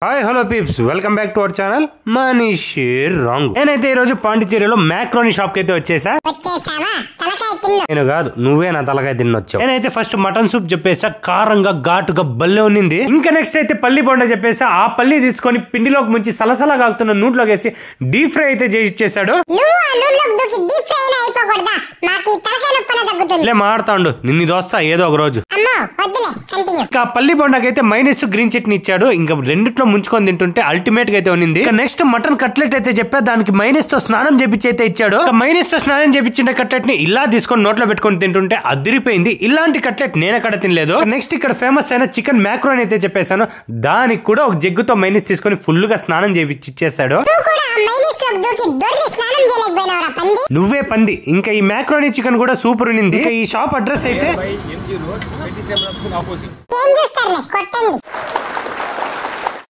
Hi hello peeps, welcome back to our channel Manishi రాంగ్. నేనైతే ఈ రోజు పాండిచేరిలో మ్యాక్రోని షాప్ కి అయితే వచ్చేసా. నేను కాదు, నువ్వే నా తలకాయ తిన్నొచ్చావు. నేనైతే ఫస్ట్ మటన్ సూప్ చెప్పేసా, కారంగా ఘాటుగా బల్లే ఉన్నింది. ఇంకా నెక్స్ట్ అయితే పల్లి బొండ చెప్పేసా. ఆ పల్లి తీసుకొని పిండిలోకి ముంచి సలసలా కాగుతున్న నూట్లోకి వేసి డీప్ ఫ్రై అయితే చేసి ఇచ్చేసాడు. మాడతాండు నిన్ను దోస్తా ఏదో ఒక రోజు. ఇంకా పల్లి బొండకైతే మైనస్ గ్రీన్ చట్నీ ఇచ్చాడు. ఇంకా రెండిట్లో ముంచుకొని తింటుంటే అల్టిమేట్ గా అయితే ఉన్నింది. నెక్స్ట్ మటన్ కట్లెట్ అయితే చెప్పా, దానికి మైనస్ తో స్నానం చేపించి అయితే ఇచ్చాడు. మైనస్ తో స్నానం చేపించిన కట్లెట్ ని ఇలా తీసుకొని నోట్లో పెట్టుకొని తింటుంటే అదిరిపోయింది. ఇలాంటి కట్లెట్ నేనెక్కడ తినలేదు. నెక్స్ట్ ఇక్కడ ఫేమస్ అయిన చికెన్ మ్యాక్రోని అయితే చెప్పేశాను. దానికి కూడా ఒక జగ్గుతో మైనస్ తీసుకొని ఫుల్ గా స్నానం చేపించి ఇచ్చేసాడు. నువ్వే పంది. ఇంకా ఈ మ్యాక్రోని చికెన్ కూడా సూపర్ ఉన్నింది. ఈ షాప్ అడ్రస్ అయితే